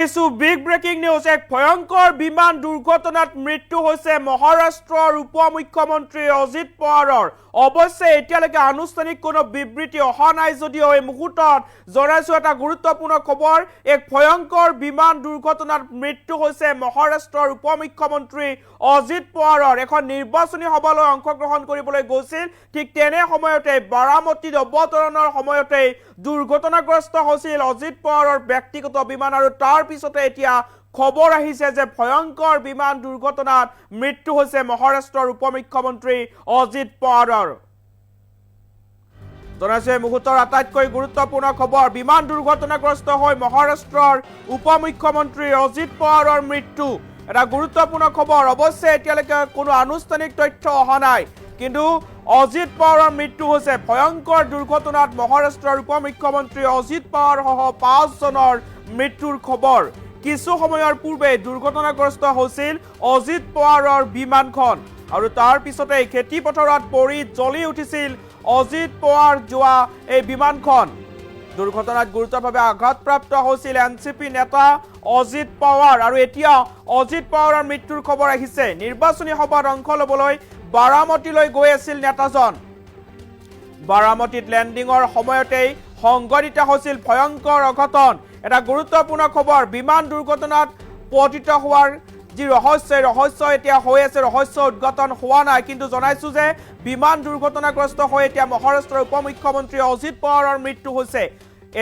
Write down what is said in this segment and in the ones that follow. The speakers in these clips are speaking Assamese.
কিছু বিগ ব্ৰেকিং নিউজ এক ভয়ঙ্কৰ বিমান দুৰ্ঘটনাত মৃত্যু হয়েছে মহাৰাষ্ট্ৰৰ উপ মুখ্যমন্ত্ৰী অজিত পাৱাৰৰ অৱশ্যে এতিয়ালৈকে আনুষ্ঠানিক কোনো বিবৃতি অহা নাই যদিও এই মুহূৰ্তত জনাইছো এটা গুৰুত্বপূৰ্ণ খবৰ এক ভয়ঙ্কৰ বিমান দুৰ্ঘটনাত মৃত্যু হয়েছে মহাৰাষ্ট্ৰৰ উপ মুখ্যমন্ত্ৰী অজিত পাৱাৰৰ এখন নিৰ্বাচনী সভালৈ অংশগ্ৰহণ কৰিবলৈ গৈছিল ঠিক তেনে সময়তে বাৰামতীত অৱতৰণৰ সময়তে দুৰ্ঘটনাগ্ৰস্ত হৈছিল অজিত পাৱাৰৰ ব্যক্তিগত বিমান আৰু তাৰ পিছতে এতিয়া খবৰ আহিছে যে ভয়ঙ্কৰ বিমান দুৰ্ঘটনাত মৃত্যু হয়েছে মহাৰাষ্ট্ৰৰ উপ মুখ্যমন্ত্ৰী অজিত পাৱাৰৰ জনাইছে মুহূৰ্তৰ আটাইতকৈ গুৰুত্বপূৰ্ণ খবৰ বিমান দুৰ্ঘটনাগ্ৰস্ত হৈ মহাৰাষ্ট্ৰৰ উপ মুখ্যমন্ত্ৰী অজিত পাৱাৰৰ মৃত্যু এটা গুৰুত্বপূৰ্ণ খবৰ অৱশ্যে এতিয়ালৈকে কোনো আনুষ্ঠানিক তথ্য অহা নাই কিন্তু অজিত পাৱাৰৰ মৃত্যু হৈছে ভয়ঙ্কৰ দুৰ্ঘটনাত মহাৰাষ্ট্ৰৰ উপ মুখ্যমন্ত্ৰী অজিত পাৱাৰ সহ 5 জনৰ মৃত্যুৰ খবৰ কিছু সময়ৰ পূৰ্বে দুৰ্ঘটনাগ্ৰস্ত হৈছিল অজিত পাৱাৰৰ বিমানখন আৰু তাৰ পিছতে খেতি পথাৰত পৰি জ্বলি উঠিছিল অজিত পাৱাৰ যোৱা এই বিমানখন দুৰ্ঘটনাত গুৰুতৰভাৱে আঘাতপ্ৰাপ্ত হৈছিল এনচিপি নেতা অজিত পাৱাৰ আৰু এতিয়া অজিত পাৱাৰৰ মৃত্যুৰ খবৰ আহিছে নিৰ্বাচনী সভাত অংশ ল'বলৈ বাৰামতীলৈ গৈ আছিল নেতাজন বাৰামতীত লেণ্ডিঙৰ সময়তেই সংঘটিত হৈছিল ভয়ঙ্কৰ অঘটন এটা গুৰুত্বপূৰ্ণ খবৰ বিমান দুৰ্ঘটনাত পতিত হোৱাৰ যি ৰহস্য এতিয়া হৈ আছে ৰহস্য উদ্ঘাটন হোৱা নাই কিন্তু জনাইছো যে বিমান দুৰ্ঘটনাগ্ৰস্ত হৈ এতিয়া মহাৰাষ্ট্ৰৰ উপ মুখ্যমন্ত্ৰী অজিত পাৱাৰৰ মৃত্যু হৈছে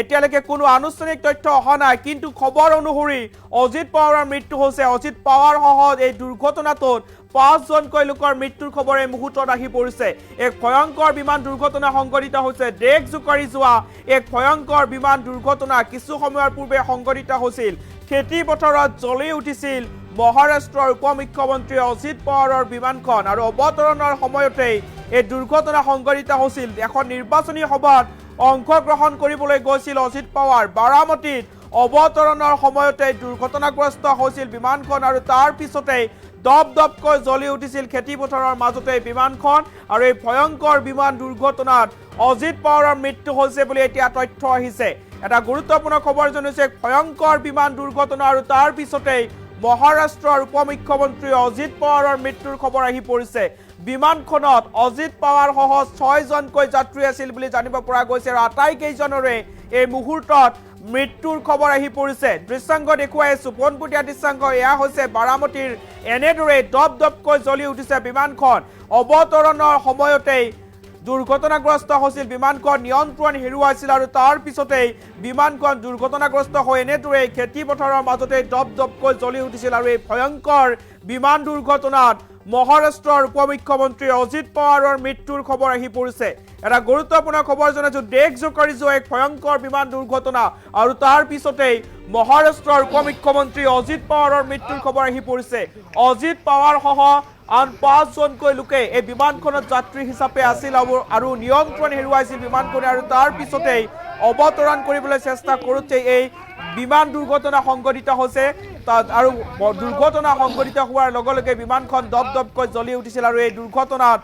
এতিয়ালৈকে কোনো আনুষ্ঠানিক তথ্য অহা নাই কিন্তু খবৰ অনুসৰি অজিত পাৱাৰৰ মৃত্যু হৈছে অজিত পাৱাৰ সহ এই দুৰ্ঘটনাটোত 5 জনকৈ লোকৰ মৃত্যুৰ খবৰ এই মুহূৰ্তত আহি পৰিছে এক ভয়ঙ্কৰ বিমান দুৰ্ঘটনা সংঘটিত হৈছে দেশ জুকাৰি যোৱা এক ভয়ঙ্কৰ বিমান দুৰ্ঘটনা কিছু সময়ৰ পূৰ্বে সংঘটিত হৈছিল খেতি পথাৰত জ্বলি উঠিছিল মহাৰাষ্ট্ৰৰ উপ মুখ্যমন্ত্ৰী অজিত পাৱাৰৰ বিমানখন আৰু অৱতৰণৰ সময়তে এই দুৰ্ঘটনা সংঘটিত হৈছিল এখন নিৰ্বাচনী সভাত অংশগ্ৰহণ কৰিবলৈ গৈছিল অজিত পাৱাৰ বাৰামতীত অৱতৰণৰ সময়তে দুৰ্ঘটনাগ্ৰস্ত হৈছিল বিমানখন আৰু তাৰ পিছতে দপদপকৈ জ্বলি উঠিছিল খেতি পথাৰৰ মাজতে বিমানখন আৰু এই ভয়ঙ্কৰ বিমান দুৰ্ঘটনাত অজিত পাৱাৰৰ মৃত্যু হৈছে বুলি এতিয়া তথ্য আহিছে এটা গুৰুত্বপূৰ্ণ খবৰ জনাইছে ভয়ঙ্কৰ বিমান দুৰ্ঘটনা আৰু তাৰ পিছতে মহাৰাষ্ট্ৰৰ উপ মুখ্যমন্ত্ৰী অজিত পাৱাৰৰ মৃত্যুৰ খবৰ আহি পৰিছে বিমানখনত অজিত পাৱাৰ সহ 6 জনকৈ যাত্ৰী আছিল বুলি জানিব পৰা গৈছে আৰু আটাইকেইজনৰে এই মুহূৰ্তত মৃত্যুৰ খবৰ আহি পৰিছে দৃশ্যাংগ দেখুৱাই আছো পোনপটীয়া দৃশ্যাংগ এয়া হৈছে বাৰামতীৰ এনেদৰে দপদপকৈ জ্বলি উঠিছে বিমানখন অৱতৰণৰ সময়তেই দুৰ্ঘটনাগ্ৰস্ত হৈছিল বিমানখন নিয়ন্ত্ৰণ হেৰুৱাইছিল আৰু তাৰ পিছতে বিমানখন দুৰ্ঘটনাগ্ৰস্ত হৈ এনেদৰে খেতি পথাৰৰ মাজতে দপদপকৈ জ্বলি উঠিছিল আৰু এই ভয়ঙ্কৰ বিমান দুৰ্ঘটনাত মহাৰাষ্ট্ৰৰ উপ মুখ্যমন্ত্ৰী অজিত পাৱাৰৰ মৃত্যুৰ খবৰ আহি পৰিছে এটা গুৰুত্বপূৰ্ণ খবৰ জনাইছো দেশ জুকাৰি যোৱা এক ভয়ঙ্কৰ বিমান দুৰ্ঘটনা আৰু তাৰ পিছতে মহাৰাষ্ট্ৰৰ উপ মুখ্যমন্ত্ৰী অজিত পাৱাৰৰ মৃত্যুৰ খবৰ আহি পৰিছে অজিত পাৱাৰ সহ আন 5 জনকৈ লোকে এই বিমানখনত যাত্ৰী হিচাপে আছিল আৰু নিয়ন্ত্ৰণ হেৰুৱাইছিল বিমানখনে আৰু তাৰ পিছতে অৱতৰণ কৰিবলৈ চেষ্টা কৰোতে এই বিমান দুৰ্ঘটনা সংঘটিত হৈছে আৰু দুৰ্ঘটনা সংঘটিত হোৱাৰ লগে লগে বিমানখন দপদপকৈ জ্বলি উঠিছিল আৰু এই দুৰ্ঘটনাত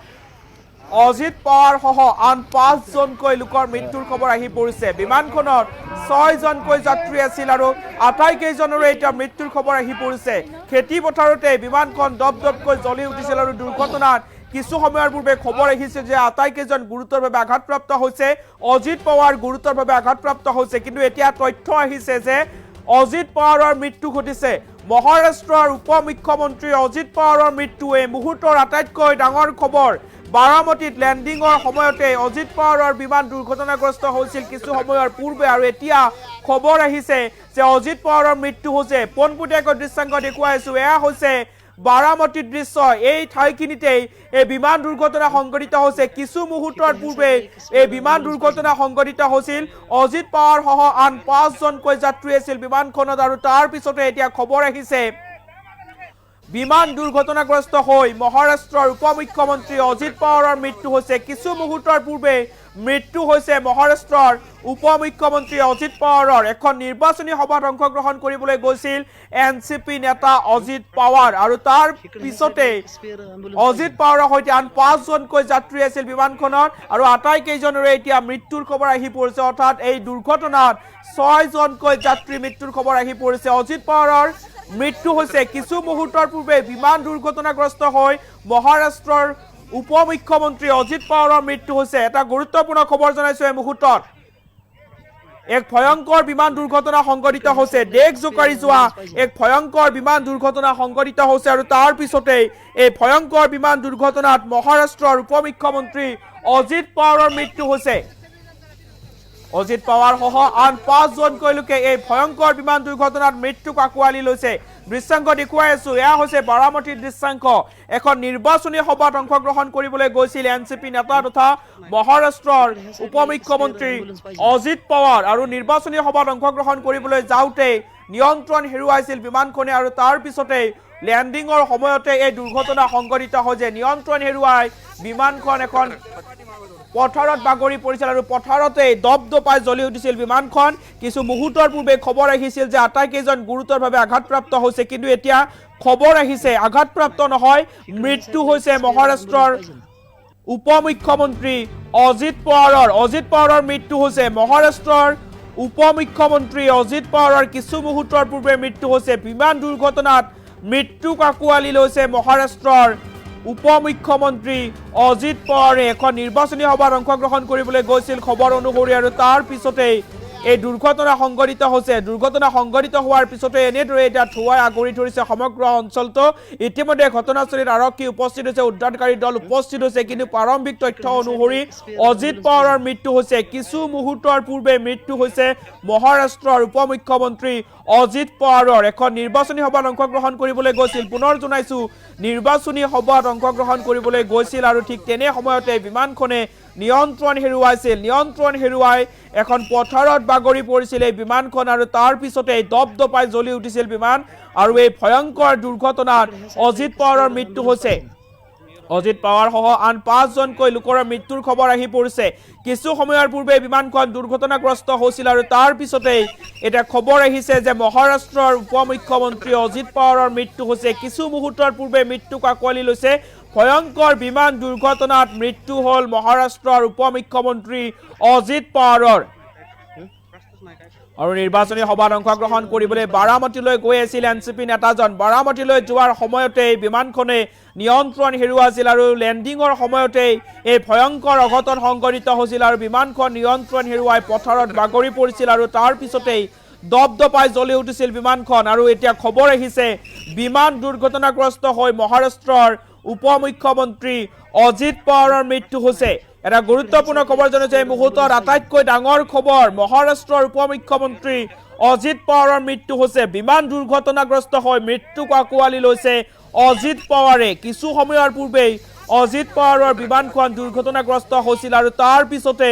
অজিত পাৱাৰ সহ আন 5 জনকৈ লোকৰ মৃত্যুৰ খবৰ আহি পৰিছে বিমানখনত 6 জনকৈ যাত্ৰী আছিল আৰু আটাইকেইজনৰে এতিয়া মৃত্যুৰ খবৰ আহি পৰিছে খেতি পথাৰতে বিমানখন দপদপকৈ জ্বলি উঠিছিল আৰু দুৰ্ঘটনাত কিছু সময়ৰ পূৰ্বে খবৰ আহিছে যে আটাইকেইজন গুৰুতৰভাৱে আঘাতপ্ৰাপ্ত হৈছে অজিত পাৱাৰ গুৰুতৰভাৱে আঘাতপ্ৰাপ্ত হৈছে কিন্তু এতিয়া তথ্য আহিছে যে অজিত পাৱাৰৰ মৃত্যু ঘটিছে মহাৰাষ্ট্ৰৰ উপ মুখ্যমন্ত্ৰী অজিত পাৱাৰৰ মৃত্যু এই মুহূৰ্তৰ আটাইতকৈ ডাঙৰ খবৰ বাৰামতীত লেণ্ডিঙৰ সময়তে অজিত পাৱাৰৰ বিমান দুৰ্ঘটনাগ্ৰস্ত হৈছিল কিছু সময়ৰ পূৰ্বে আৰু এতিয়া খবৰ আহিছে যে অজিত পাৱাৰৰ মৃত্যু হৈছে পোনপটীয়াকৈ দৃশ্যাংগ দেখুৱাইছো এয়া হৈছে বাৰামতীৰ দৃশ্য এই ঠাইখিনিতে এই বিমান দুৰ্ঘটনা সংঘটিত হৈছে কিছু মুহূৰ্তৰ পূৰ্বে এই বিমান দুৰ্ঘটনা সংঘটিত হৈছিল অজিত পাৱাৰ সহ আন 5 জনকৈ যাত্ৰী আছিল বিমানখনত আৰু তাৰ পিছতে এতিয়া খবৰ আহিছে বিমান দুৰ্ঘটনাগ্ৰস্ত হৈ মহাৰাষ্ট্ৰৰ উপমুখ্যমন্ত্ৰী অজিত পাৱাৰৰ মৃত্যু হৈছে কিছু মুহূৰ্তৰ পূৰ্বে মৃত্যু হৈছে মহাৰাষ্ট্ৰৰ উপমুখ্যমন্ত্ৰী অজিত পাৱাৰৰ এখন নিৰ্বাচনী সভাত অংশগ্ৰহণ কৰিবলৈ গৈছিল এনচিপি নেতা অজিত পাৱাৰ আৰু তাৰ পিছতে অজিত পাৱাৰৰ সৈতে আন 5জনকৈ যাত্ৰী আছিল বিমানখনত আৰু আটাইকেইজনৰে এতিয়া মৃত্যুৰ খবৰ আহি পৰিছে অৰ্থাৎ এই দুৰ্ঘটনাত 6জনকৈ যাত্ৰী মৃত্যুৰ খবৰ আহি পৰিছে অজিত পাৱাৰৰ মৃত্যু হৈছে কিছু মুহূৰ্তৰ পূৰ্বে বিমান দুৰ্ঘটনাগ্ৰস্ত হৈ মহাৰাষ্ট্ৰৰ উপমুখ্যমন্ত্ৰী অজিত পাৱাৰৰ মৃত্যু হৈছে এটা গুৰুত্বপূৰ্ণ খবৰ জনাইছো এই মুহূৰ্তত এক ভয়ংকৰ বিমান দুৰ্ঘটনা সংঘটিত হৈছে দেশ জোকাৰি যোৱা এক ভয়ংকৰ বিমান দুৰ্ঘটনা সংঘটিত হৈছে আৰু তাৰ পিছতে এই ভয়ংকৰ বিমান দুৰ্ঘটনাত মহাৰাষ্ট্ৰৰ উপমুখ্যমন্ত্ৰী অজিত পাৱাৰৰ মৃত্যু হৈছে অজিত পাৱাৰ সহ আন 5জনকৈ লোকে এই ভয়ংকৰ বিমান দুৰ্ঘটনাত মৃত্যুক আঁকোৱালি লৈছে দৃশ্যাংক দেখুৱাই আছো এয়া হৈছে বাৰামতীৰ দৃশ্যাংক এখন নিৰ্বাচনী সভাত অংশগ্ৰহণ কৰিবলৈ গৈছিল এনচিপি নেতা তথা মহাৰাষ্ট্ৰৰ উপমুখ্যমন্ত্ৰী অজিত পাৱাৰ আৰু নিৰ্বাচনী সভাত অংশগ্ৰহণ কৰিবলৈ যাওঁতে নিয়ন্ত্ৰণ হেৰুৱাইছিল বিমানখনে আৰু তাৰ পিছতে ল্যান্ডিংৰ সময়তে এই দুৰ্ঘটনা সংঘটিত হয় যে নিয়ন্ত্ৰণ হেৰুৱাই বিমানখন এখন পথাৰত বাগৰি পৰিছিল আৰু পথাৰতে দপদপাই জ্বলি উঠিছিল বিমানখন কিছু মুহূৰ্তৰ পূৰ্বে খবৰ আহিছিল যে আটাইকেইজন গুৰুতৰভাৱে আঘাতপ্ৰাপ্ত হৈছে কিন্তু এতিয়া খবৰ আহিছে আঘাতপ্ৰাপ্ত নহয় মৃত্যু হৈছে মহাৰাষ্ট্ৰৰ উপমুখ্যমন্ত্ৰী অজিত পাৱাৰৰ মৃত্যু হৈছে মহাৰাষ্ট্ৰৰ উপমুখ্যমন্ত্ৰী অজিত পাৱাৰৰ কিছু মুহূৰ্তৰ পূৰ্বে মৃত্যু হৈছে বিমান দুৰ্ঘটনাত মৃত্যুক আঁকোৱালি লৈছে মহাৰাষ্ট্ৰৰ উপমুখ্যমন্ত্ৰী অজিত পাৱাৰে এখন নিৰ্বাচনী সভাত অংশগ্ৰহণ কৰিবলৈ গৈছিল খবৰ অনুসৰি আৰু তাৰ পিছতে এই দুৰ্ঘটনা সংঘটিত হৈছে দুৰ্ঘটনা সংঘটিত হোৱাৰ পিছতে এনেদৰে এতিয়া ধুৱাই আগৰি ধৰিছে সমগ্ৰ অঞ্চলটো ইতিমধ্যে ঘটনাস্থলীত আৰক্ষী উপস্থিত হৈছে উদ্ধাৰকাৰী দল উপস্থিত হৈছে কিন্তু প্ৰাৰম্ভিক তথ্য অনুসৰি অজিত পাৱাৰৰ মৃত্যু হৈছে কিছু মুহূৰ্তৰ পূৰ্বে মৃত্যু হৈছে মহাৰাষ্ট্ৰৰ উপমুখ্যমন্ত্ৰী অজিত পাৱাৰৰ এখন নিৰ্বাচনী সভাত অংশগ্ৰহণ কৰিবলৈ গৈছিল পুনৰ জনাইছো নিৰ্বাচনী সভাত অংশগ্ৰহণ কৰিবলৈ গৈছিল আৰু ঠিক তেনে সময়তে বিমানখনে নিয়ন্ত্ৰণ হেৰুৱাই এখন পথাৰত বাগৰি পৰিছিল এই বিমানখন আৰু তাৰ পিছতে দপদপাই জ্বলি উঠিছিল বিমান আৰু এই ভয়ংকৰ দুৰ্ঘটনাত অজিত পাৱাৰৰ মৃত্যু হৈছে অজিত পাৱাৰ সহ আন 5জনকৈ লোকৰ মৃত্যুৰ খবৰ আহি পৰিছে কিছু সময়ৰ পূৰ্বে বিমানখন দুৰ্ঘটনাগ্ৰস্ত হৈছিল আৰু তাৰ পিছতে এটা খবৰ আহিছে যে মহাৰাষ্ট্ৰৰ উপমুখ্যমন্ত্ৰী অজিত পাৱাৰৰ মৃত্যু হৈছে কিছু মুহূৰ্তৰ পূৰ্বে মৃত্যুক আঁকোৱালি লৈছে ভয়ংকৰ বিমান দুৰ্ঘটনাত মৃত্যু হল মহাৰাষ্ট্ৰৰ উপমুখ্যমন্ত্ৰী অজিত পাৱাৰৰ আৰু নিৰ্বাচনী সভাত অংশগ্ৰহণ কৰিবলৈ বাৰামতীলৈ গৈ আছিল এনচিপি নেতাজন বাৰামতীলৈ যোৱাৰ সময়তে বিমানখনে নিয়ন্ত্ৰণ হেৰুৱাইছিল আৰু ল্যান্ডিংৰ সময়তে এই ভয়ংকৰ অঘটন সংঘটিত হৈছিল আৰু বিমানখন নিয়ন্ত্ৰণ হেৰুৱাই পথাৰত বাগৰি পৰিছিল আৰু তাৰ পিছতে দপদপাই জ্বলি উঠিছিল বিমানখন আৰু এতিয়া খবৰ আহিছে বিমান দুৰ্ঘটনাগ্ৰস্ত হৈ মহাৰাষ্ট্ৰৰ উপমুখ্যমন্ত্ৰী অজিত পাৱাৰৰ মৃত্যু হৈছে এটা গুৰুত্বপূৰ্ণ খবৰ জনাইছে এই মুহূৰ্তত আটাইতকৈ ডাঙৰ খবৰ মহাৰাষ্ট্ৰৰ উপমুখ্যমন্ত্ৰী অজিত পাৱাৰৰ মৃত্যু হৈছে বিমান দুৰ্ঘটনাগ্ৰস্ত হৈ মৃত্যুক আঁকোৱালি লৈছে অজিত পাৱাৰে কিছু সময়ৰ পূৰ্বে অজিত পাৱাৰৰ বিমানখন দুৰ্ঘটনাগ্ৰস্ত হৈছিল আৰু তাৰ পিছতে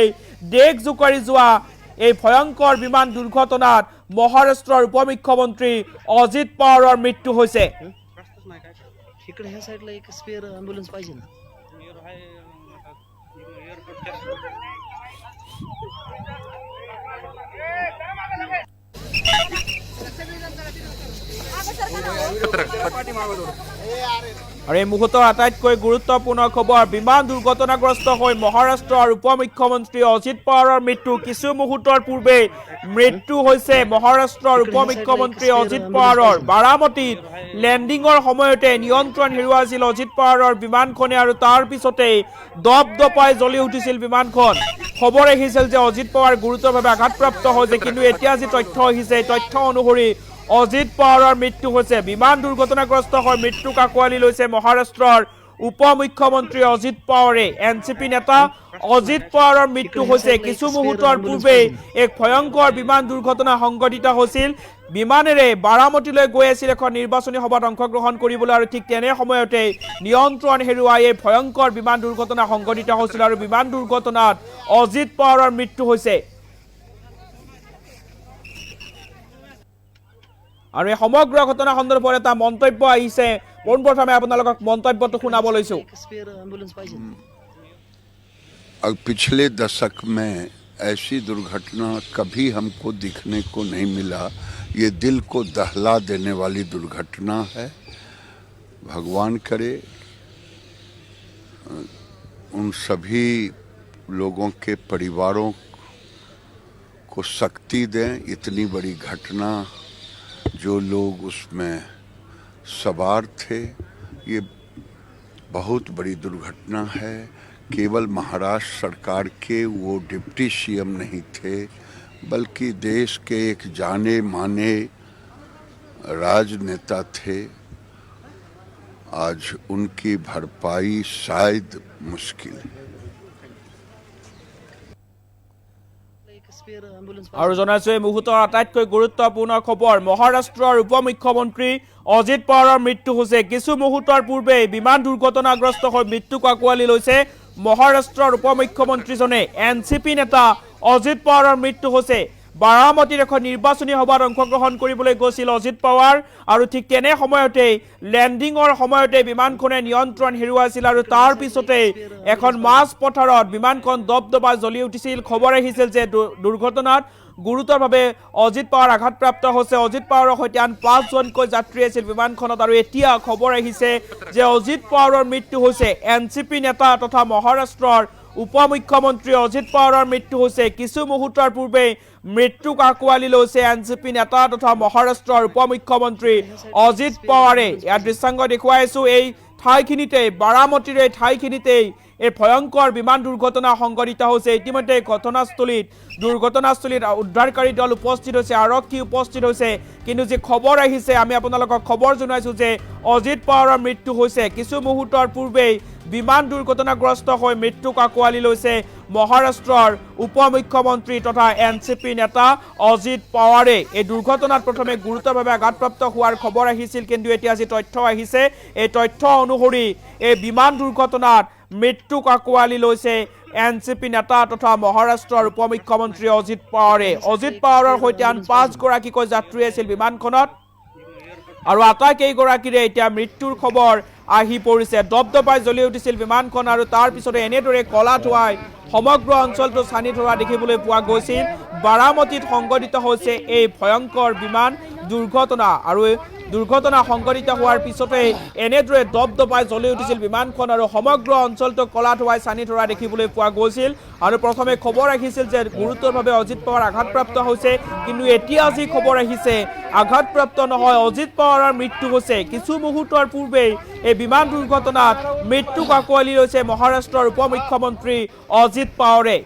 দেশ জোকাৰি যোৱা এই ভয়ংকৰ বিমান দুৰ্ঘটনাত মহাৰাষ্ট্ৰৰ উপমুখ্যমন্ত্ৰী অজিত পাৱাৰৰ মৃত্যু হৈছে इकडे ह्या साईडला एक स्पेअर ॲम्ब्युलन्स पाहिजे ना আৰু এই মুহূৰ্তৰ আটাইতকৈ গুৰুত্বপূৰ্ণ খবৰ বিমান দুৰ্ঘটনাগ্ৰস্ত হৈ মহাৰাষ্ট্ৰৰ উপমুখ্যমন্ত্ৰী অজিত পাৱাৰৰ মৃত্যু কিছু মুহূৰ্তৰ পূৰ্বে মৃত্যু হৈছে মহাৰাষ্ট্ৰৰ উপমুখ্যমন্ত্ৰী অজিত পাৱাৰৰ বাৰামতীত ল্যান্ডিংৰ সময়তে নিয়ন্ত্ৰণ হেৰুৱাইছিল অজিত পাৱাৰৰ বিমানখনে আৰু তাৰ পিছতে দপদপাই জ্বলি উঠিছিল বিমানখন খবৰ আহিছিল যে অজিত পাৱাৰ গুৰুতৰভাৱে আঘাতপ্ৰাপ্ত হৈছে কিন্তু এতিয়া যি তথ্য আহিছে তথ্য অনুসৰি অজিত পাৱাৰৰ মৃত্যু হৈছে বিমান দুৰ্ঘটনাগ্ৰস্ত হৈ মৃত্যুক আঁকোৱালি লৈছে মহাৰাষ্ট্ৰৰ উপমুখ্যমন্ত্ৰী অজিত পাৱাৰে এনচিপি নেতা অজিত পাৱাৰৰ মৃত্যু হৈছে কিছু মুহূৰ্তৰ পূৰ্বে এক ভয়ংকৰ বিমান দুৰ্ঘটনা সংঘটিত হৈছিল বিমানেৰে বাৰামতীলৈ গৈ আছিল এখন নিৰ্বাচনী সভাত অংশগ্ৰহণ কৰিবলৈ আৰু ঠিক তেনে সময়তে নিয়ন্ত্ৰণ হেৰুৱাই এই ভয়ংকৰ বিমান দুৰ্ঘটনা সংঘটিত হৈছিল আৰু বিমান দুৰ্ঘটনাত অজিত পাৱাৰৰ মৃত্যু হৈছে আৰু এই সমগ্ৰ ঘটনা সন্দৰ্ভত এটা মন্তব্য আহিছে পোনপ্ৰথমে আপোনালোকক মন্তব্যটো শুনাব লৈছো एक स्पेअर ॲम्ब्युलन्स पाहिजे अब पिछले दशक में ऐसी दुर्घटना कभी हमको दिखने को नहीं मिला। ये दिल को दहला देने वाली दुर्घटना है। भगवान करे उन सभी लोगों के परिवारों को शक्ति दें। इतनी बड़ी घटना, जो लोग उसमें सवार थे, ये बहुत बड़ी दुर्घटना है। केवल महाराष्ट्र सरकार के वो डिप्टी सीएम नहीं थे, बल्कि देश के एक जाने माने राजनेता थे। आज उनकी भरपाई शायद मुश्किल है। एक स्पेअर ॲम्ब्युलन्स আৰু জনাইছো এই মুহূৰ্তৰ আটাইতকৈ গুৰুত্বপূৰ্ণ খবৰ মহাৰাষ্ট্ৰৰ উপমুখ্যমন্ত্ৰী অজিত পাৱাৰৰ মৃত্যু হৈছে কিছু মুহূৰ্তৰ পূৰ্বে বিমান দুৰ্ঘটনাগ্ৰস্ত হৈ মৃত্যুক আঁকোৱালি লৈছে মহাৰাষ্ট্ৰৰ উপমুখ্যমন্ত্ৰীজনে এনচিপি নেতা অজিত পাৱাৰৰ মৃত্যু হৈছে বাৰামতীৰ এখন নিৰ্বাচনী সভাত অংশগ্ৰহণ কৰিবলৈ গৈছিল অজিত পাৱাৰ আৰু ঠিক তেনে সময়তেই লেণ্ডিঙৰ সময়তে বিমানখনে নিয়ন্ত্ৰণ হেৰুৱাইছিল আৰু তাৰ পিছতে এখন মাছ পথাৰত বিমানখন দবদবাই জ্বলি উঠিছিল খবৰ আহিছিল যে দুৰ্ঘটনাত গুৰুতৰভাৱে অজিত পাৱাৰ আঘাতপ্ৰাপ্ত হৈছে অজিত পাৱাৰৰ সৈতে আন 5জনকৈ যাত্ৰী আছিল বিমানখনত আৰু এতিয়া খবৰ আহিছে যে অজিত পাৱাৰৰ মৃত্যু হৈছে এনচিপি নেতা তথা মহাৰাষ্ট্ৰৰ উপমুখ্যমন্ত্ৰী অজিত পাৱাৰৰ মৃত্যু হৈছে কিছু মুহূৰ্তৰ পূৰ্বে মৃত্যুক আঁকোৱালি লৈছে এনচিপি নেতা তথা মহাৰাষ্ট্ৰৰ উপমুখ্যমন্ত্ৰী অজিত পাৱাৰে ইয়াৰ দৃশ্যাংগ দেখুৱাইছো এই ঠাইখিনিতে বাৰামতীৰ এই ঠাইখিনিতেই এই ভয়ংকৰ বিমান দুৰ্ঘটনা সংঘটিত হৈছে ইতিমধ্যে ঘটনাস্থলীত উদ্ধাৰকাৰী দল উপস্থিত হৈছে আৰক্ষী উপস্থিত হৈছে কিন্তু যে খবৰ আহিছে আমি আপোনালোকক খবৰ জনাইছো যে অজিত পাৱাৰৰ মৃত্যু হৈছে কিছু মুহূৰ্তৰ পূৰ্বেই বিমান দুৰ্ঘটনাগ্ৰস্ত হৈ মৃত্যুক আঁকোৱালি লৈছে মহাৰাষ্ট্ৰৰ উপমুখ্যমন্ত্ৰী তথা এনচিপি নেতা অজিত পাৱাৰে এই দুৰ্ঘটনাত প্ৰথমে গুৰুতৰভাৱে আঘাতপ্ৰাপ্ত হোৱাৰ খবৰ আহিছিল কিন্তু এতিয়া যি তথ্য আহিছে এই তথ্য অনুসৰি এই বিমান দুৰ্ঘটনাত মৃত্যুক আঁকোৱালি লৈছে এনচিপি নেতা তথা মহাৰাষ্ট্ৰৰ উপমুখ্যমন্ত্ৰী অজিত পাৱাৰৰ সৈতে আন 5গৰাকীকৈ যাত্ৰী আছিল বিমানখনত আৰু আটাইকেইগৰাকীৰে এতিয়া মৃত্যুৰ খবৰ আহি পৰিছে দবদবাই জ্বলি উঠিছিল বিমানখন আৰু তাৰ পিছতে এনেদৰে কলা ধোৱাই সমগ্ৰ অঞ্চলটো ছানি ধৰা দেখিবলৈ পোৱা গৈছিল বাৰামতীত সংঘটিত হৈছে এই ভয়ংকৰ বিমান দুৰ্ঘটনা আৰু দুৰ্ঘটনা সংঘটিত হোৱাৰ পিছতে এনেদৰে দবদবাই জ্বলি উঠিছিল বিমানখন আৰু সমগ্ৰ অঞ্চলটো কলা ধোৱাই ছানি ধৰা দেখিবলৈ পোৱা গৈছিল আৰু প্ৰথমে খবৰ আহিছিল যে গুৰুতৰভাৱে অজিত পাৱাৰ আঘাতপ্ৰাপ্ত হৈছে কিন্তু এতিয়া যি খবৰ আহিছে আঘাতপ্ৰাপ্ত নহয় অজিত পাৱাৰৰ মৃত্যু হৈছে কিছু মুহূৰ্তৰ পূৰ্বেই এই বিমান দুৰ্ঘটনাত মৃত্যুক আঁকোৱালি লৈছে মহাৰাষ্ট্ৰৰ উপমুখ্যমন্ত্ৰী অজিত পাৱাৰে